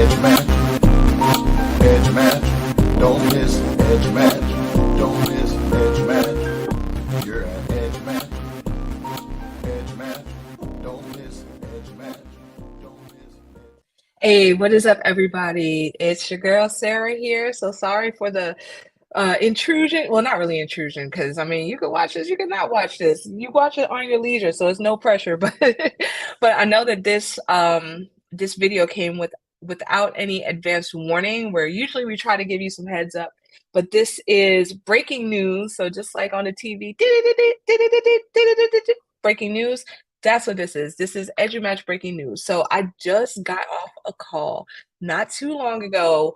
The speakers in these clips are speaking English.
EduMatch, EduMatch, don't miss EduMatch, don't miss EduMatch. You're at EduMatch, EduMatch, don't miss EduMatch, don't miss. Hey, what is up, everybody? It's your girl Sarah here. So sorry for the intrusion. Well, not really intrusion, because I mean, you can watch this, you can not watch this. You watch it on your leisure, so it's no pressure. But but I know that this video came without any advanced warning, where usually we try to give you some heads up. But this is breaking news. So just like on the TV, breaking news. That's what this is. This is EduMatch breaking news. So I just got off a call not too long ago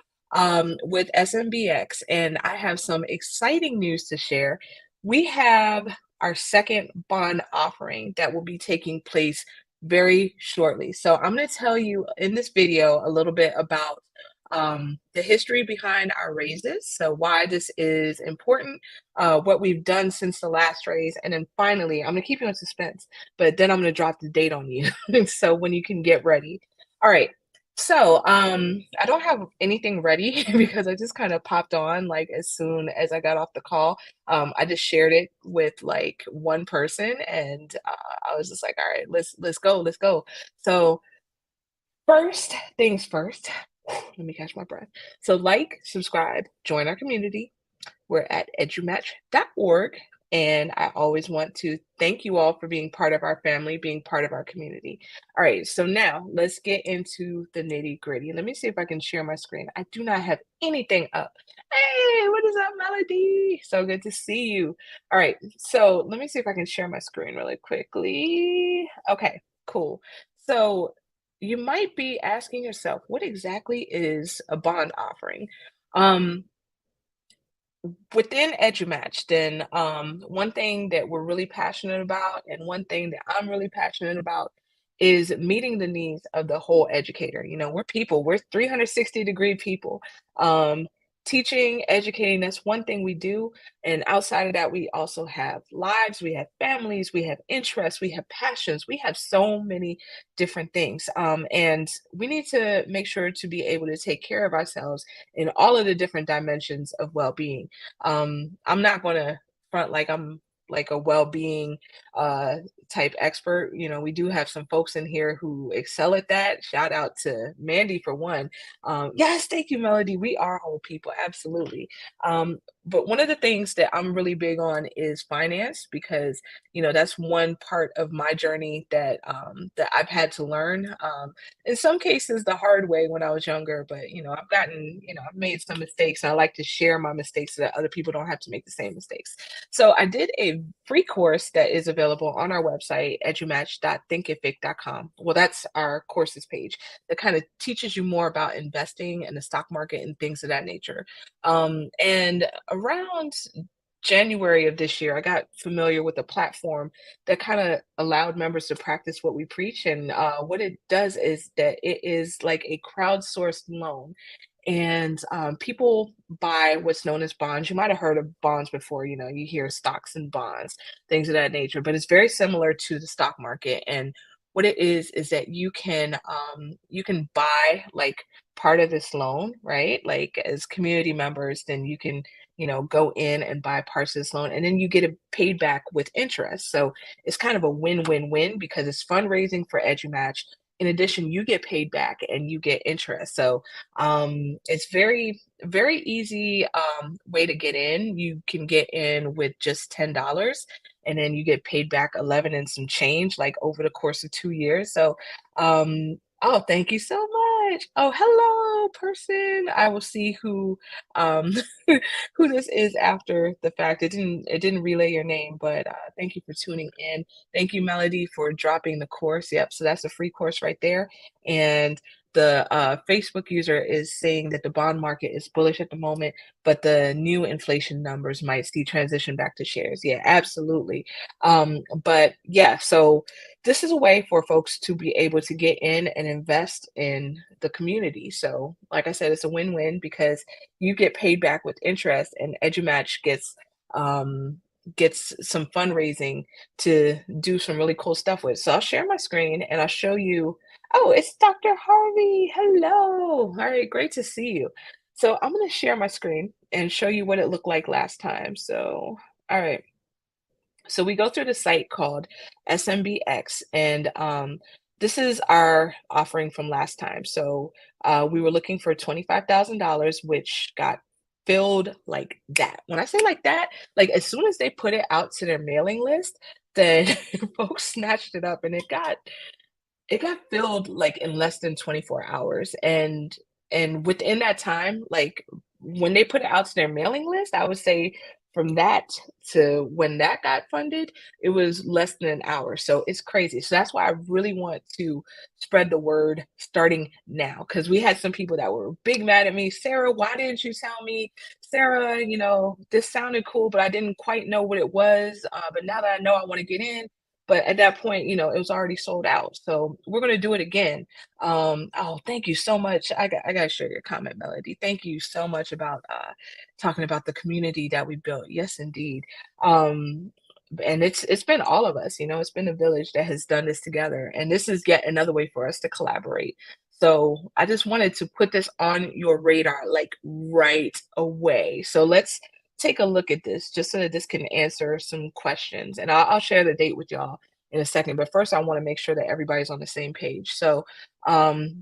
with SMBX, and I have some exciting news to share. We have our second bond offering that will be taking place very shortly. So I'm going to tell you in this video a little bit about the history behind our raises, so why this is important, what we've done since the last raise, and then finally, I'm going to keep you in suspense, but then I'm going to drop the date on you so when you can get ready. All right. So, I don't have anything ready because I just kind of popped on like as soon as I got off the call. I just shared it with like one person, and I was just like, "All right, let's go, let's go." So, first things first, let me catch my breath. So, like, subscribe, join our community. We're at edumatch.org. And I always want to thank you all for being part of our family, being part of our community. All right, so now let's get into the nitty gritty. Let me see if I can share my screen. I do not have anything up. Hey, what is up, Melody? So good to see you. All right, so let me see if I can share my screen really quickly. Okay, cool. So you might be asking yourself, what exactly is a bond offering? Um, Within EduMatch, then one thing that we're really passionate about, and one thing that I'm really passionate about, is meeting the needs of the whole educator. You know, we're people, we're 360-degree people. Um, Teaching, educating, that's one thing we do. And outside of that, we also have lives, we have families, we have interests, we have passions, we have so many different things. And we need to make sure to be able to take care of ourselves in all of the different dimensions of well-being. I'm not gonna front like I'm like a well-being uh type expert. You know, we do have some folks in here who excel at that. Shout out to Mandy for one. Yes, thank you, Melody. We are whole people, absolutely. But one of the things that I'm really big on is finance, because you know that's one part of my journey that I've had to learn. In some cases the hard way when I was younger, but you know, I've made some mistakes, and I like to share my mistakes so that other people don't have to make the same mistakes. So I did a free course that is available on our website, edumatch.thinkific.com. Well, that's our courses page that kind of teaches you more about investing in the stock market and things of that nature. And around January of this year, I got familiar with a platform that kind of allowed members to practice what we preach. And what it does is that it is like a crowdsourced loan. And people buy what's known as bonds. You might have heard of bonds before. You know, you hear stocks and bonds, things of that nature, but it's very similar to the stock market. And what it is that you can buy like part of this loan, right? Like as community members, then you can, you know, go in and buy parts of this loan, and then you get it paid back with interest. So it's kind of a win-win-win because it's fundraising for EduMatch. In addition, you get paid back and you get interest. So it's very easy way to get in. You can get in with just $10, and then you get paid back 11 and some change, like over the course of 2 years. So oh, thank you so much. Oh, hello, person. I will see who um who this is after the fact. It didn't relay your name, but thank you for tuning in. Thank you, Melody, for dropping the course. Yep, so that's a free course right there. And the Facebook user is saying that the bond market is bullish at the moment, but the new inflation numbers might see transition back to shares. Yeah, absolutely. But yeah, so this is a way for folks to be able to get in and invest in the community. So, like I said, it's a win-win because you get paid back with interest, and EduMatch gets gets some fundraising to do some really cool stuff with. So I'll share my screen and I'll show you. Oh, it's Dr. Harvey. Hello. All right, great to see you. So I'm going to share my screen and show you what it looked like last time. So, all right. So we go through the site called SMBX, and this is our offering from last time. So we were looking for $25,000, which got filled like that. When I say like that, like as soon as they put it out to their mailing list, then folks snatched it up, and it got filled, like, in less than 24 hours, and within that time, like, when they put it out to their mailing list, I would say from that to when that got funded, it was less than an hour, so it's crazy. So that's why I really want to spread the word starting now, because we had some people that were big mad at me, "Sarah, why didn't you tell me? Sarah, this sounded cool, but I didn't quite know what it was, but now that I know, I wanna get in." But at that point, it was already sold out. So we're gonna do it again. Oh, thank you so much. I gotta share your comment, Melody. Thank you so much about talking about the community that we built. Yes, indeed. Um, and it's been all of us, it's been a village that has done this together. And this is yet another way for us to collaborate. So I just wanted to put this on your radar like right away. So let's take a look at this just so that this can answer some questions. And I'll share the date with y'all in a second. But first, I want to make sure that everybody's on the same page. So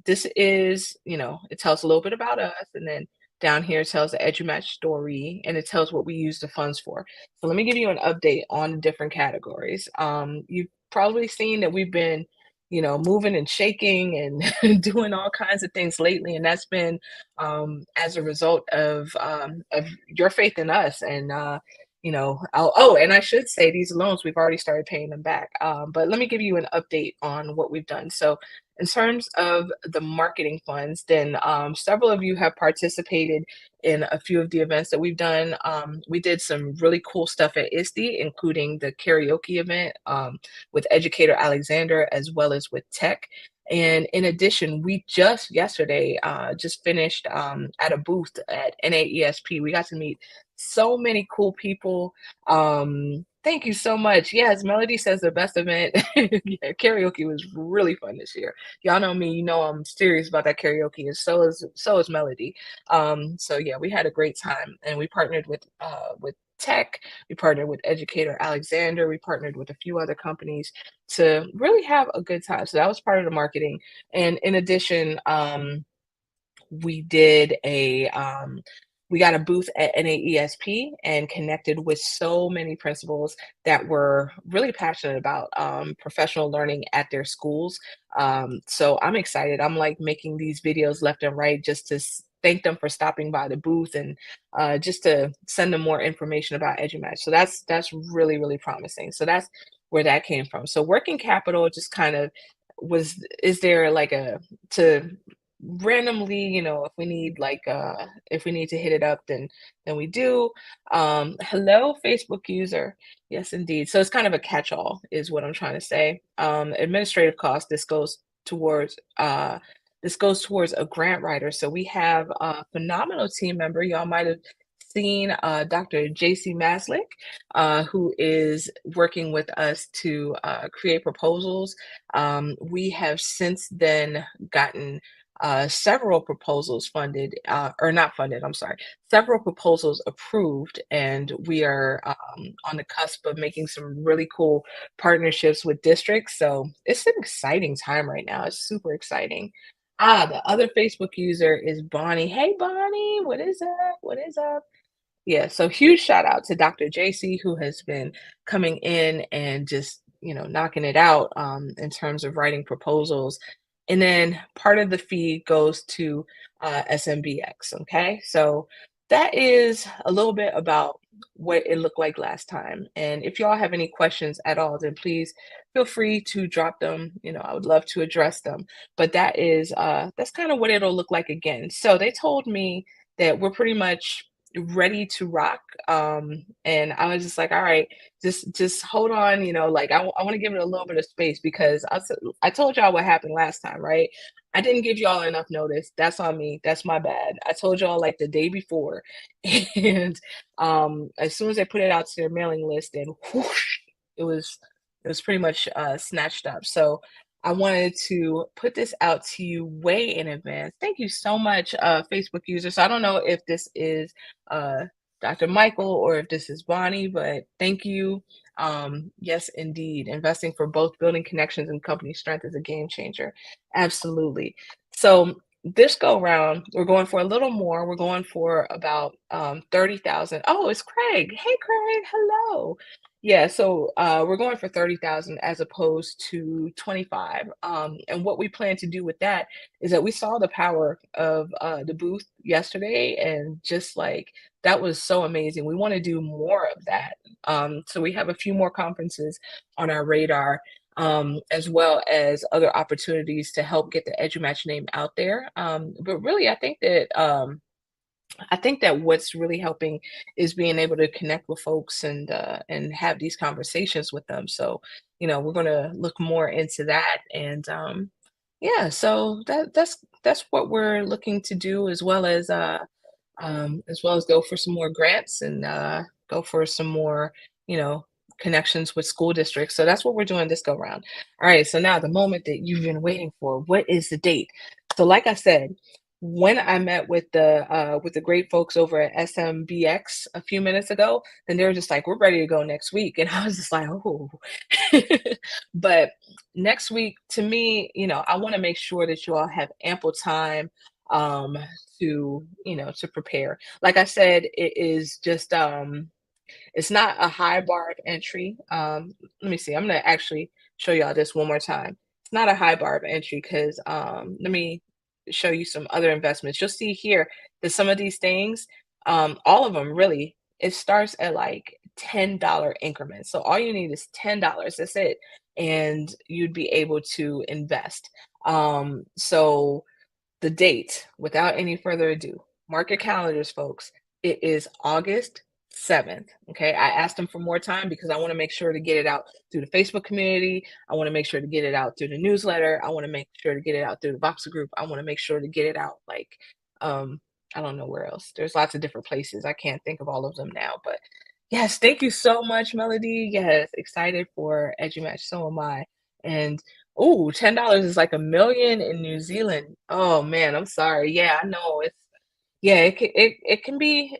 this is, it tells a little bit about us. And then down here it tells the EduMatch story and it tells what we use the funds for. So let me give you an update on the different categories. You've probably seen that we've been moving and shaking and doing all kinds of things lately. And that's been as a result of your faith in us. And, and I should say these loans, we've already started paying them back. But let me give you an update on what we've done. So, in terms of the marketing funds, then several of you have participated in a few of the events that we've done. We did some really cool stuff at ISTE, including the karaoke event with educator Alexander, as well as with Tech. And in addition, we just yesterday just finished at a booth at NAESP. We got to meet so many cool people. Thank you so much. Yes, Melody says the best event. Yeah, karaoke was really fun this year. Y'all know me, I'm serious about that karaoke, and so is Melody. So yeah, we had a great time, and we partnered with Tech. We partnered with Educator Alexander. We partnered with a few other companies to really have a good time. So that was part of the marketing. And in addition, we did we got a booth at NAESP and connected with so many principals that were really passionate about professional learning at their schools. So I'm excited. I'm like making these videos left and right just to thank them for stopping by the booth and just to send them more information about EduMatch. So that's really, really promising. So that's where that came from. So working capital just kind of is there like a to randomly, if we need to hit it up, then we do. Hello, Facebook user. Yes, indeed. So it's kind of a catch-all, is what I'm trying to say. Administrative cost, this goes towards a grant writer. So we have a phenomenal team member. Y'all might have seen Dr. JC Maslick, who is working with us to create proposals. We have since then gotten several proposals funded, or not funded, I'm sorry, several proposals approved, and we are on the cusp of making some really cool partnerships with districts. So it's an exciting time right now. It's super exciting. The other Facebook user is Bonnie. Hey, Bonnie, what is up? What is up? Yeah, so huge shout out to Dr. JC, who has been coming in and just, knocking it out in terms of writing proposals. And then part of the fee goes to SMBX. Okay, so that is a little bit about what it looked like last time. And if y'all have any questions at all, then please feel free to drop them. I would love to address them. But that's kind of what it'll look like again. So they told me that we're pretty much ready to rock. And I was just like, all right, just hold on, like I want to give it a little bit of space because I told y'all what happened last time, right? I didn't give y'all enough notice. That's on me. That's my bad. I told y'all like the day before. And as soon as I put it out to their mailing list, and whoosh, it was it was pretty much snatched up. So I wanted to put this out to you way in advance. Thank you so much, Facebook user. So I don't know if this is uh Dr. Michael or if this is Bonnie, but thank you. Yes, indeed. Investing for both building connections and company strength is a game changer. Absolutely. So this go round, we're going for a little more. We're going for about 30,000. Oh, it's Craig. Hey Craig, hello. Yeah, so we're going for 30,000 as opposed to 25. And what we plan to do with that is that we saw the power of the booth yesterday, and just like that was so amazing. We want to do more of that. So we have a few more conferences on our radar, as well as other opportunities to help get the EduMatch name out there. But really, I think that what's really helping is being able to connect with folks and have these conversations with them. So, we're gonna look more into that, and yeah, so that's what we're looking to do, as well as go for some more grants and go for some more, you know, connections with school districts. So that's what we're doing this go round. All right. So now the moment that you've been waiting for, what is the date? So like I said, when I met with the great folks over at SMBX a few minutes ago, then they were just like, "We're ready to go next week," and I was just like, "Oh," but next week to me, I want to make sure that you all have ample time um to prepare. Like I said, it is just it's not a high bar of entry. Let me see. I'm gonna actually show y'all this one more time. It's not a high bar of entry because let me show you some other investments. You'll see here that some of these things, all of them really, it starts at like $10 increments. So all you need is $10. That's it, and you'd be able to invest. So the date, without any further ado, mark your calendars, folks. It is August 7th. Okay. I asked them for more time because I want to make sure to get it out through the Facebook community. I want to make sure to get it out through the newsletter. I want to make sure to get it out through the Voxer group. I want to make sure to get it out like, um, I don't know where else. There's lots of different places. I can't think of all of them now, but yes, thank you so much, Melody. Yes, excited for EduMatch. So am I. And oh, $10 is like 1,000,000 in New Zealand. Oh man, I'm sorry. Yeah, I know it's yeah, it can be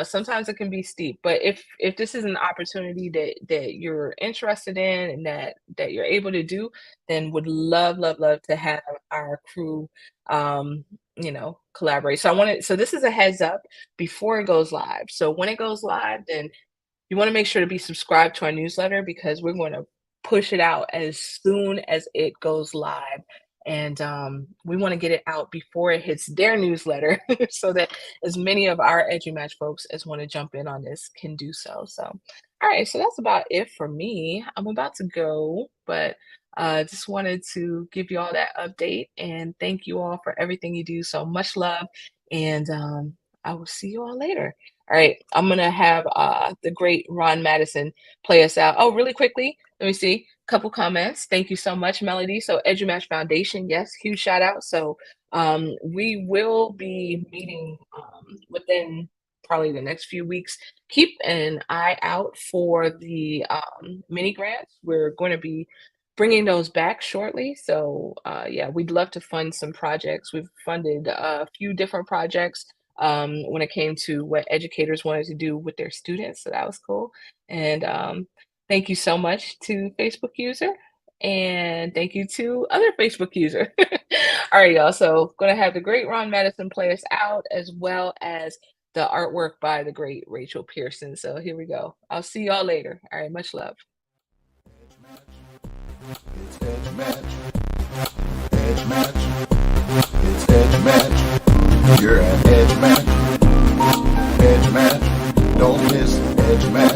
sometimes it can be steep, but if this is an opportunity that you're interested in and that you're able to do, then would love, love, love to have our crew collaborate. So this is a heads up before it goes live. So when it goes live, then you want to make sure to be subscribed to our newsletter because we're going to push it out as soon as it goes live. And we want to get it out before it hits their newsletter so that as many of our EduMatch folks as want to jump in on this can do so. So, all right, so that's about it for me. I'm about to go, but just wanted to give you all that update and thank you all for everything you do. So much love, and I will see you all later. All right, I'm gonna have the great Ron Madison play us out. Oh, really quickly, let me see. Couple comments. Thank you so much, Melody. So EduMatch Foundation, yes, huge shout out. So we will be meeting within probably the next few weeks. Keep an eye out for the mini grants. We're going to be bringing those back shortly. So yeah, we'd love to fund some projects. We've funded a few different projects when it came to what educators wanted to do with their students. So that was cool. And thank you so much to Facebook user. And thank you to other Facebook user. All right, y'all. So going to have the great Ron Madison play us out as well as the artwork by the great Rachel Pearson. So here we go. I'll see y'all later. All right, much love. It's EduMatch. EduMatch. It's EduMatch. You're at EduMatch. EduMatch. Don't miss EduMatch.